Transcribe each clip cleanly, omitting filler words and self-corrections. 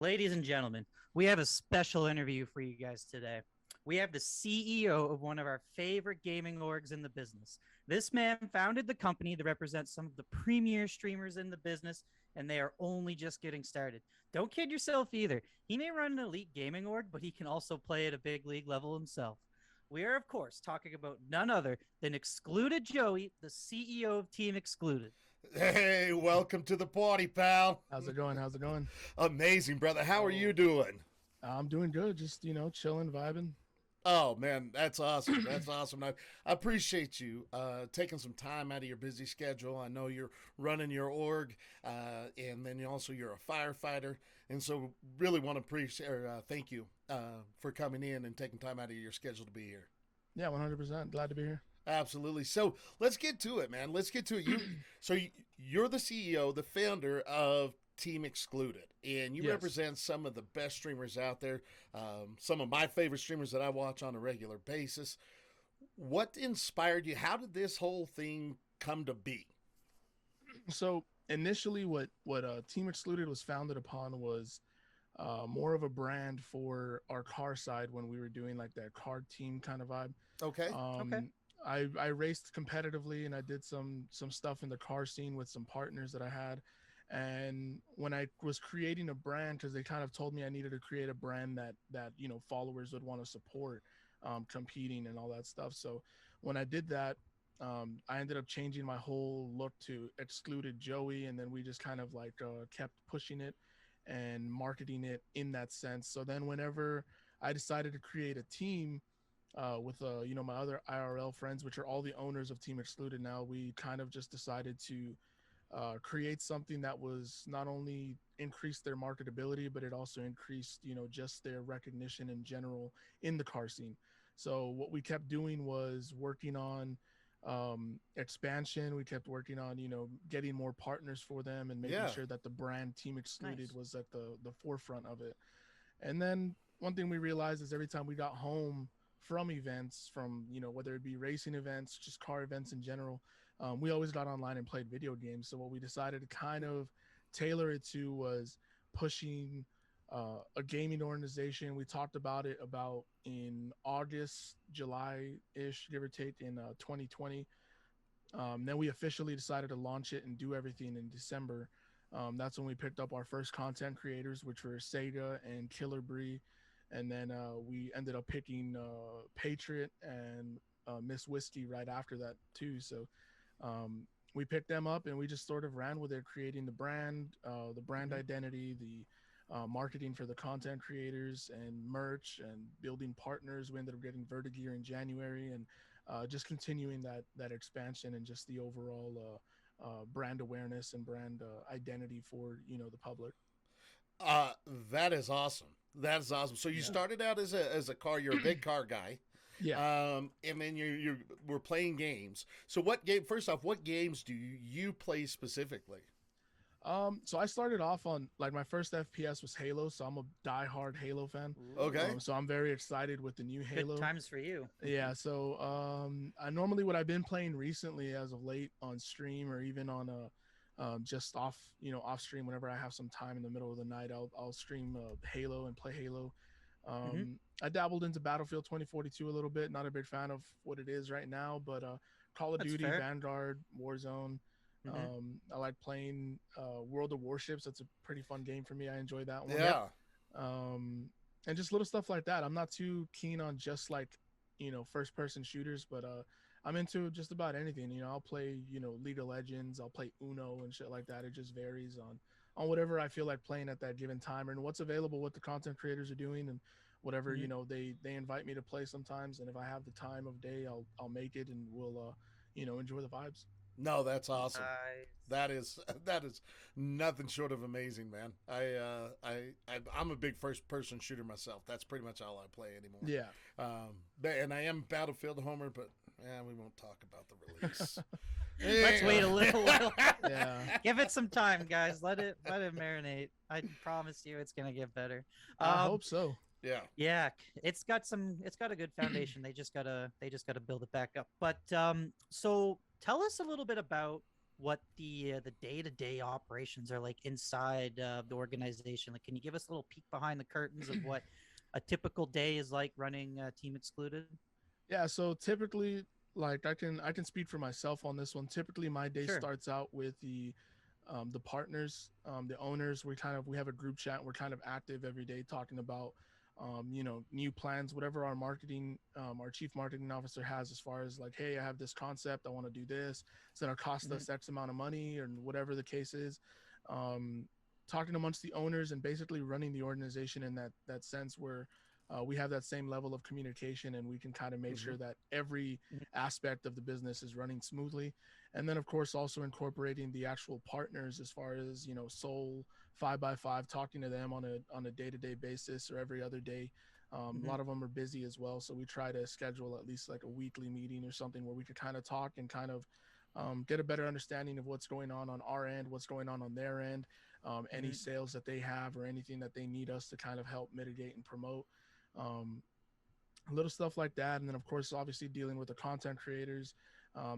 Ladies and gentlemen, we have a special interview for you guys today. We have the CEO of one of our favorite gaming orgs in the business. This man founded the company that represents some of the premier streamers in the business, and they are only just getting started. Don't kid yourself either. He may run an elite gaming org, but he can also play at a big league level himself. We are, of course, talking about none other than Excluded Joey, the CEO of Team Xcluded. Hey, welcome to the party, pal. How's it going? How's it going? Amazing, brother. How are you Oh, doing? I'm doing good. Just, chilling, vibing. Oh man, that's awesome. That's awesome. I appreciate you taking some time out of your busy schedule. I know you're running your org, and then you're a firefighter, and so really want to appreciate thank you for coming in and taking time out of your schedule to be here. Yeah, 100%. Glad to be here. Absolutely. So let's get to it, man. Let's get to it. You're the CEO, the founder of Team Xcluded, and you Yes. represent some of the best streamers out there. Some of my favorite streamers that I watch on a regular basis. What inspired you? How did this whole thing come to be? So initially, what Team Excluded was founded upon was more of a brand for our car side when we were doing like that car team kind of vibe. Okay. okay. I raced competitively and I did some stuff in the car scene with some partners that I had. And when I was creating a brand, because they kind of told me I needed to create a brand that followers would want to support, competing and all that stuff. So when I did that, I ended up changing my whole look to Excluded Joey, and then we just kind of like kept pushing it and marketing it in that sense. So then whenever I decided to create a team with my other IRL friends, which are all the owners of Team Excluded now, we kind of just decided to create something that was not only increased their marketability, but it also increased just their recognition in general in the car scene. So what we kept doing was working on expansion. We kept working on getting more partners for them and making Yeah. sure that the brand Team Excluded Nice. was at the forefront of it. And then one thing we realized is every time we got home from events, from whether it be racing events, just car events in general, we always got online and played video games. So what we decided to kind of tailor it to was pushing a gaming organization. We talked about it about in August, July ish, give or take, in 2020. Then we officially decided to launch it and do everything in December. That's when we picked up our first content creators, which were Sega and Killer Bree. And then we ended up picking Patriot and Miss Whiskey right after that, too. So we picked them up and we just sort of ran with it, creating the brand Mhm. identity, the marketing for the content creators and merch and building partners. We ended up getting Vertigear in January and just continuing that expansion and just the overall brand awareness and brand identity for the public. That is awesome. That is awesome. So you Yeah. started out as a car. You're a big car guy. Yeah. And then you were playing games. So what game? First off, what games do you play specifically? So I started off on like my first FPS was Halo, so I'm a diehard Halo fan. Okay. Ooh, So I'm very excited with the new good Halo. times for you. Yeah, so I normally what I've been playing recently as of late on stream or even on a just off off stream whenever I have some time in the middle of the night, I'll stream Halo and play Halo. Hmm. I dabbled into Battlefield 2042 a little bit. Not a big fan of what it is right now, but Call of That's Duty, fair. Vanguard, Warzone. Hmm. I like playing World of Warships. That's a pretty fun game for me. I enjoy that one. Yep. Yeah. um, and just little stuff like that. I'm not too keen on just like first person shooters, but I'm into just about anything. I'll play League of Legends, I'll play Uno and shit like that. It just varies on whatever I feel like playing at that given time and what's available, what the content creators are doing, and whatever Hmm. they invite me to play sometimes. And if I have the time of day, I'll make it and we'll enjoy the vibes. No, that's awesome. Nice. That is nothing short of amazing, man. I'm a big first person shooter myself. That's pretty much all I play anymore. Yeah. And I am Battlefield Homer, but we won't talk about the release. Let's wait a Yeah. little while. Yeah. Give it some time, guys. Let it marinate. I promise you, it's gonna get better. I Um, hope so. Yeah. yeah, it's got a good foundation. They just gotta build it back up. But so tell us a little bit about what the day-to-day operations are like inside the organization. Like, can you give us a little peek behind the curtains of what a typical day is like running Team Excluded? Yeah, so typically, like I can speak for myself on this one. Typically, my day Sure. starts out with the partners, the owners. We have a group chat. We're kind of active every day talking about new plans, whatever our chief marketing officer has as far as like, hey, I have this concept, I want to do this. It's gonna cost Mhm. us X amount of money, or whatever the case is. Um, Talking amongst the owners and basically running the organization in that sense where we have that same level of communication, and we can kind of make Mm-hmm. sure that every Mhm. aspect of the business is running smoothly. And then of course also incorporating the actual partners as far as Soul 5x5, talking to them on a day-to-day basis or every other day. A Mhm. lot of them are busy as well, so we try to schedule at least like a weekly meeting or something where we could kind of talk and kind of get a better understanding of what's going on our end, what's going on their end, any Mhm. sales that they have or anything that they need us to kind of help mitigate and promote. um, Little stuff like that. And then of course obviously dealing with the content creators,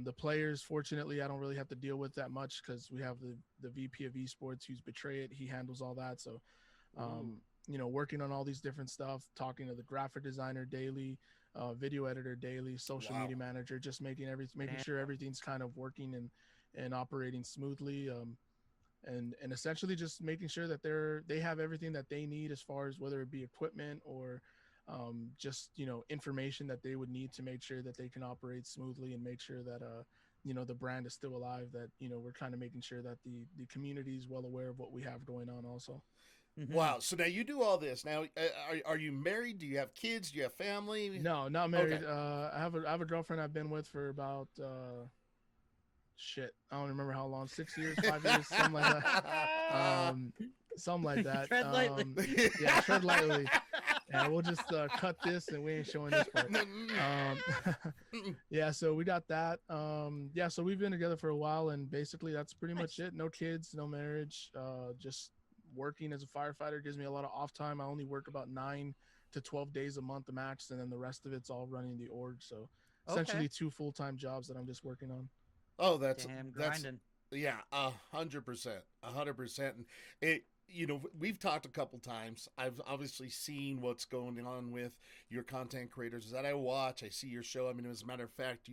the players. Fortunately, I don't really have to deal with that much because we have the VP of esports who's Betray It. He handles all that. So Ooh. working on all these different stuff, talking to the graphic designer daily, video editor daily, social Wow. media manager, just making Damn. sure everything's kind of working and operating smoothly. And essentially just making sure that they have everything that they need as far as whether it be equipment or just information that they would need to make sure that they can operate smoothly and make sure that the brand is still alive, that we're kind of making sure that the community is well aware of what we have going on also. Mhm. Wow. So now you do all this. Now, are you married? Do you have kids? Do you have family? No, not Okay. married. I have a girlfriend I've been with for about shit, I don't remember how long, 6 years, 5 years, something like that. um Something like that. Tread lightly. Yeah, tread lightly. Yeah, we'll just cut this and we ain't showing this part. Um, yeah, so we got that. Yeah, so we've been together for a while, and basically that's pretty much Nice. it. No kids, no marriage. Just working as a firefighter gives me a lot of off time. I only work about 9 to 12 days a month, the max, and then the rest of it's all running the org. So Okay. essentially two full-time jobs that I'm just working on. Oh, Damn that's grinding. yeah, 100%, 100%. And it, we've talked a couple times. I've obviously seen what's going on with your content creators that I watch. I see your show. I mean, as a matter of fact,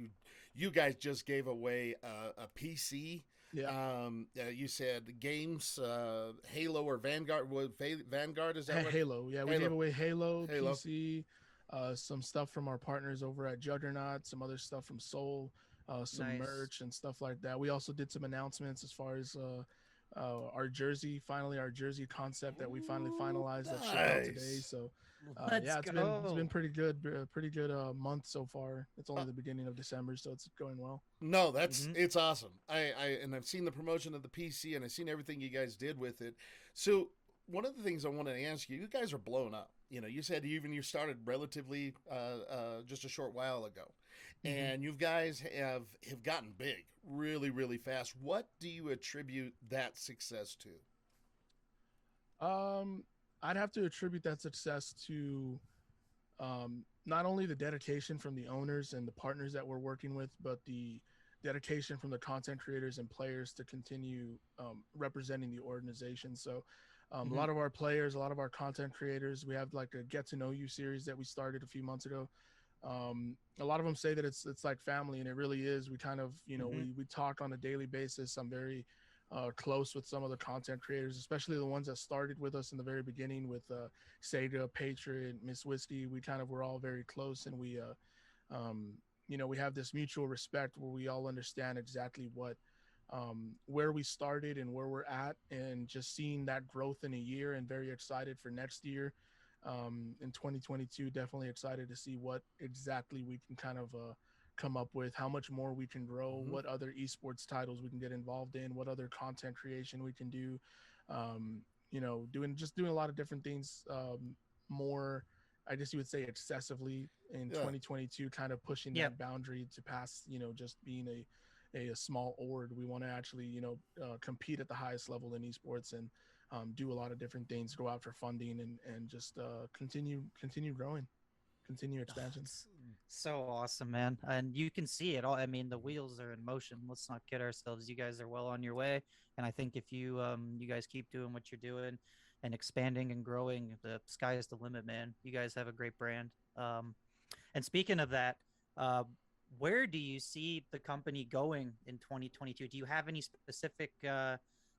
you guys just gave away a PC. Yeah. You said games, Halo or Vanguard. Vanguard, is that what? Halo. Yeah, we Halo, gave away Halo, Halo. PC, some stuff from our partners over at Juggernaut, some other stuff from Soul, some Nice. merch and stuff like that. We also did some announcements as far as our jersey, finally our jersey concept that we finally Ooh, finalized that shipped out today. nice. So Let's yeah, it's been go. pretty good month so far. It's only the beginning of December, so it's going well. No, Mhm. it's awesome. And I've seen the promotion of the PC and I've seen everything you guys did with it. So one of the things I wanted to ask you, you guys are blown up. You said you started relatively just a short while ago, Hmm. and you guys have gotten big really really fast. What do you attribute that success to? Um, I'd have to attribute that success to not only the dedication from the owners and the partners that we're working with, but the dedication from the content creators and players to continue representing the organization. So, a Mhm. lot of our players, a lot of our content creators, we have like a get to know you series that we started a few months ago. A lot of them say that it's like family, and it really is. We kind of Mhm. we talk on a daily basis. I'm very close with some of the content creators, especially the ones that started with us in the very beginning with Sega, Patriot, Miss Whiskey. We kind of were all very close, and we have this mutual respect where we all understand exactly where we started and where we're at, and just seeing that growth in a year, and very excited for next year. In 2022, definitely excited to see what exactly we can kind of come up with, how much more we can grow, Mm-hmm. what other esports titles we can get involved in, what other content creation we can do. Doing a lot of different things, more, I guess you would say, excessively in Yeah. 2022, kind of pushing Yep. that boundary to past, just being a small org. We want to actually, compete at the highest level in esports, and do a lot of different things, go out for funding, and just continue growing. continue Oh, expansion. it's so awesome, man. And you can see it all. I mean, the wheels are in motion. Let's not kid ourselves. You guys are well on your way. And I think if you guys keep doing what you're doing and expanding and growing, the sky is the limit, man. You guys have a great brand. And speaking of that, uh, where do you see the company going in 2022? Do you have any specific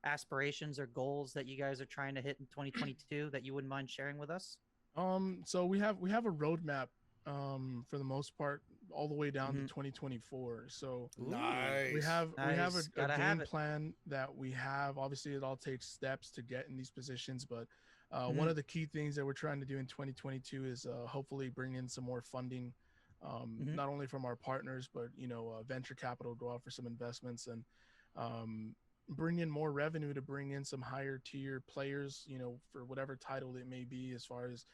aspirations or goals that you guys are trying to hit in 2022 that you wouldn't mind sharing with us? So we have a roadmap for the most part all the way down to Mhm. 2024. So Ooh, we Nice. have we have nice. a Gotta have game it. plan that we have. Obviously, it all takes steps to get in these positions, but one Hmm. of the key things that we're trying to do in 2022 is hopefully bring in some more funding, Hmm. not only from our partners, but venture capital, go out for some investments and um, bring in more revenue to bring in some higher tier players, for whatever title it may be, as far as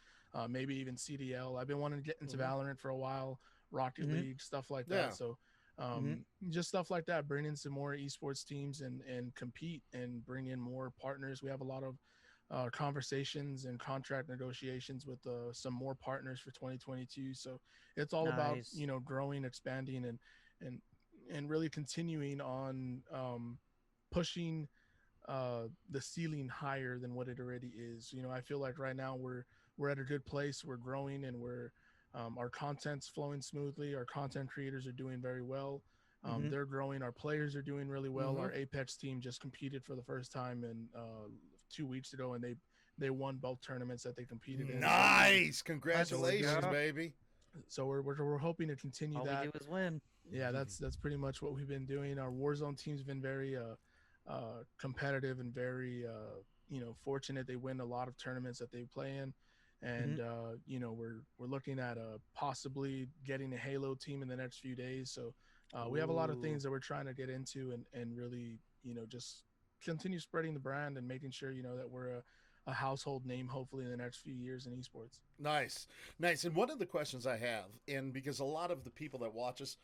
maybe even CDL. I've been wanting to get into Hmm. Valorant for a while, Rocket Hmm. League, stuff like that. Yeah. So Hmm. just stuff like that, bring in some more esports teams and compete and bring in more partners. We have a lot of conversations and contract negotiations with some more partners for 2022. So it's all about Nice. growing, expanding, and and really continuing on pushing the ceiling higher than what it already is. I feel like right now we're at a good place. We're growing and our content's flowing smoothly. Our content creators are doing very well. Hmm. They're growing. Our players are doing really well. Hmm. Our Apex team just competed for the first time in 2 weeks ago, and they won both tournaments that they competed in. So Nice. we're Let's Congratulations, doing go. baby. we're hoping to continue All we that. do is win. Yeah, that's pretty much what we've been doing. Our Warzone team's been very competitive and very fortunate. They win a lot of tournaments that they play in, Hmm. and we're looking at possibly getting a Halo team in the next few days. So we have a lot of Ooh. things that we're trying to get into and really just continue spreading the brand and making sure that we're a household name hopefully in the next few years in esports. Nice. Nice. And one of the questions I have, and because a lot of the people that watch us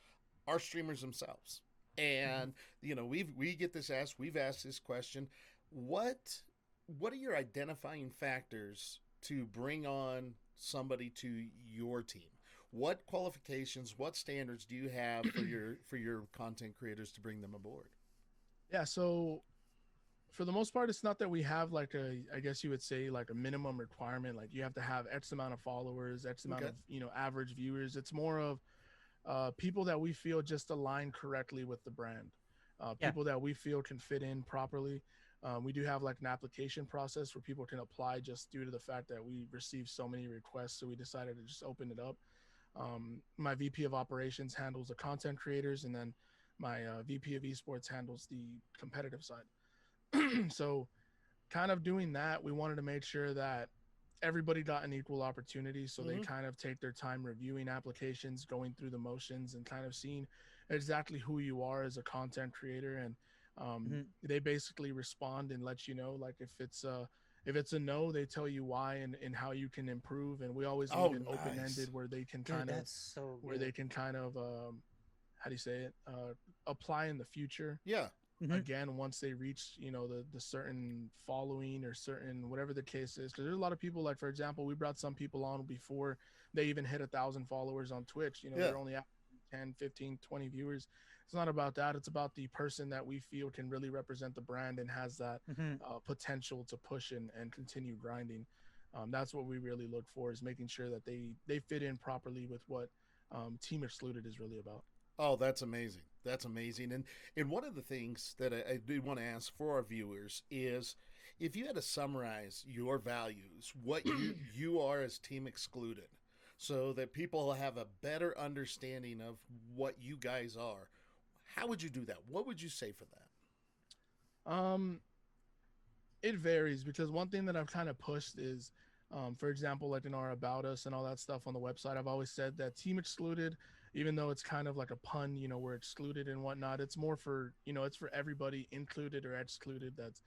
are streamers themselves. Mhm. And we get this asked, we've asked this question. What what are your identifying factors to bring on somebody to your team? What qualifications, what standards do you have for your content creators to bring them aboard? Yeah, so for the most part, it's not that we have like I guess you would say like a minimum requirement, like you have to have X amount of followers, X amount Okay. of average viewers. It's more of people that we feel just align correctly with the brand, Yeah. people that we feel can fit in properly. We do have like an application process where people can apply just due to the fact that we receive so many requests, so we decided to just open it up. My VP of operations handles the content creators, and then my VP of esports handles the competitive side. So kind of doing that, we wanted to make sure that everybody got an equal opportunity, so they Mm-hmm. kind of take their time reviewing applications, going through the motions, and kind of seeing exactly who you are as a content creator. And Hmm. they basically respond and let you know, like if it's a no, they tell you why and how you can improve. And we always leave Oh, it open nice. ended where they can Dude, kind of that's so where good. they can kind of how do you say it, apply in the future Yeah. Hmm. again once they reach the certain following or certain whatever the case is, because there's a lot of people, like for example, we brought some people on before they even hit 1,000 followers on Twitch. Yeah. They're only at 10, 15, 20 viewers. It's not about that. It's about the person that we feel can really represent the brand and has that Hmm. potential to push and continue grinding. That's what we really look for, is making sure that they fit in properly with what Team Excluded is really about. Oh, that's amazing. That's amazing. And one of the things that I do want to ask for our viewers is, if you had to summarize your values, what you are as Team Excluded, so that people have a better understanding of what you guys are, how would you do that? What would you say for that? um It varies, because one thing that I've kind of pushed is, for example, like in our About Us and all that stuff on the website, I've always said that Team Excluded, even though it's kind of like a pun, we're excluded and whatnot, it's more for, it's for everybody, included or excluded, that's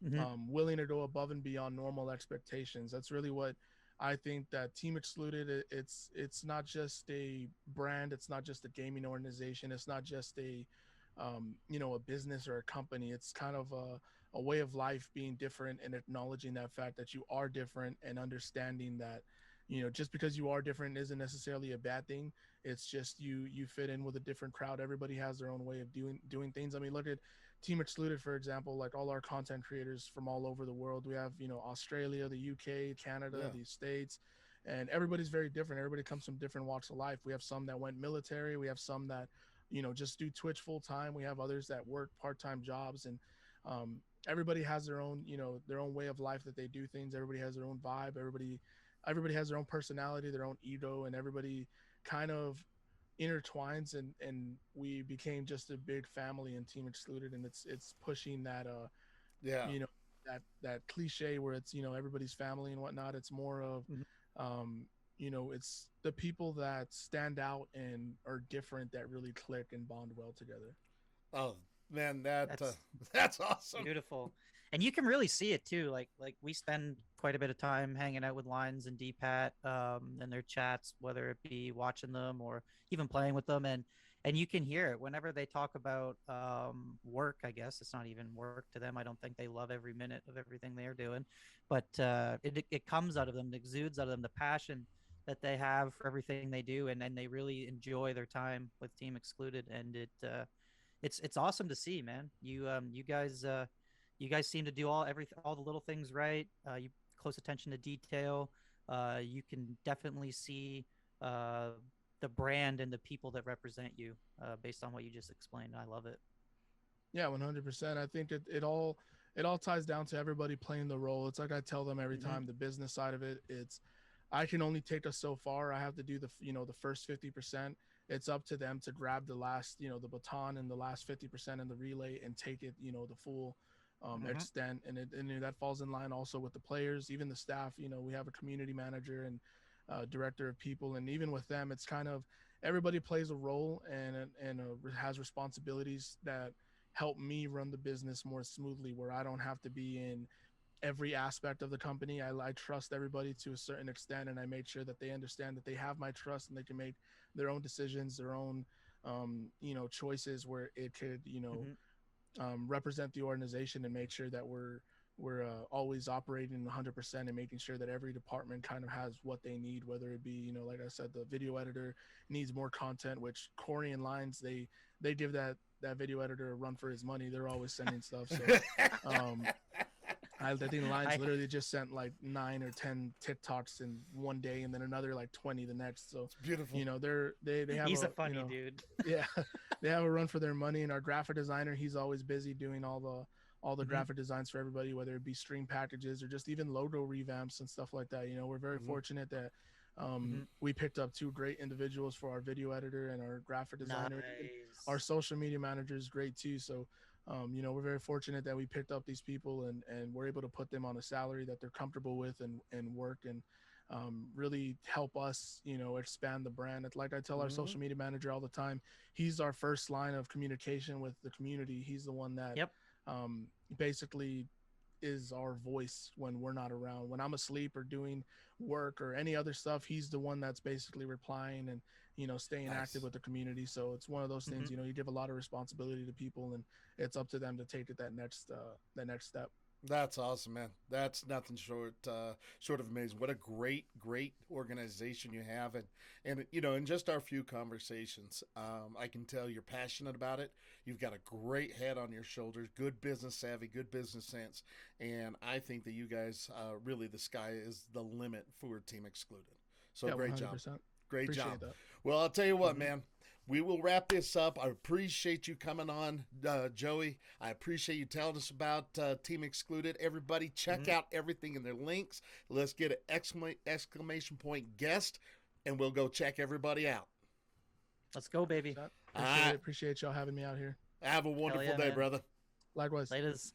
Hmm. willing to go above and beyond normal expectations. That's really what I think that Team Excluded. It's not just a brand. It's not just a gaming organization. It's not just a business or a company. It's kind of a way of life, being different and acknowledging that fact that you are different and understanding that just because you are different isn't necessarily a bad thing. It's just you fit in with a different crowd. Everybody has their own way of doing things. I mean, look at Team Xcluded, for example. Like all our content creators from all over the world. We have Australia, the UK, Canada, Yeah. the States, and everybody's very different. Everybody comes from different walks of life. We have some that went military. We have some that just do Twitch full time. We have others that work part-time jobs, and everybody has their own their own way of life that they do things. Everybody has their own vibe. Everybody has their own personality, their own ego, and everybody kind of intertwines, and we became just a big family in Team Excluded. And it's pushing that Yeah. you know that cliche where it's everybody's family and whatnot. It's more of Mhm. it's the people that stand out and are different that really click and bond well together. Oh man, that That's that's awesome. beautiful. And you can really see it too. Like we spend quite a bit of time hanging out with Lines and DPAT and their chats, whether it be watching them or even playing with them, and you can hear it whenever they talk about work. I guess it's not even work to them. I don't think they love every minute of everything they're doing, but it comes out of them, it exudes out of them, the passion that they have for everything they do, and they really enjoy their time with Team Excluded, and it's awesome to see, man. You guys seem to do all the little things right. You close attention to detail. You can definitely see uh, the brand and the people that represent you based on what you just explained. I love it. Yeah, 100%. I think it all ties down to everybody playing the role. It's like I tell them every Mm-hmm. time, the business side of it, it's I can only take us so far. I have to do the first 50%. It's up to them to grab the last, the baton and the last 50% in the relay and take it, the full Mm-hmm. extent. And that falls in line also with the players, even the staff. We have a community manager and director of people, and even with them, it's kind of everybody plays a role and has responsibilities that help me run the business more smoothly, where I don't have to be in every aspect of the company. I trust everybody to a certain extent, and I make sure that they understand that they have my trust and they can make their own decisions, their own choices, where it could Mm-hmm. represent the organization, and make sure that we're always operating 100% and making sure that every department kind of has what they need, whether it be like I said, the video editor needs more content, which Corey and Lines, they give that video editor a run for his money. They're always sending stuff. So um I think Lines I literally just sent like 9 or 10 TikToks in one day, and then another like 20 the next. So It's beautiful. they have he's a a funny dude. yeah, they have a run for their money. And our graphic designer, he's always busy doing all the Mm-hmm. graphic designs for everybody, whether it be stream packages or just even logo revamps and stuff like that. We're very Mhm. fortunate that Mm-hmm. we picked up two great individuals for our video editor and our graphic designer. Even our Nice. social media manager is great too. So we're very fortunate that we picked up these people, and we're able to put them on a salary that they're comfortable with, and work and really help us, expand the brand. It's like I tell our Mhm. social media manager all the time, he's our first line of communication with the community. He's the one that Yep. um, basically is our voice when we're not around. When I'm asleep or doing work or any other stuff, he's the one that's basically replying and staying active Nice. with the community. So it's one of those Mm-hmm. things. You give a lot of responsibility to people, and it's up to them to take it that next step. That's awesome, man. That's nothing short of amazing. What a great organization you have, and in just our few conversations, I can tell you're passionate about it. You've got a great head on your shoulders, good business savvy, good business sense, and I think that you guys really the sky is the limit for Team Excluded. So Yeah, great job, 100%. great job. Appreciate that. Well, I'll tell you what, Mm-hmm. man. We will wrap this up. I appreciate you coming on, Joey. I appreciate you telling us about Team Excluded. Everybody, check Mm-hmm. out everything in their links. Let's get an exclamation point guest, and we'll go check everybody out. Let's go, baby. Appreciate All right. it. Appreciate y'all having me out here. Have a Hell wonderful yeah, day, man. brother. Likewise. Laters.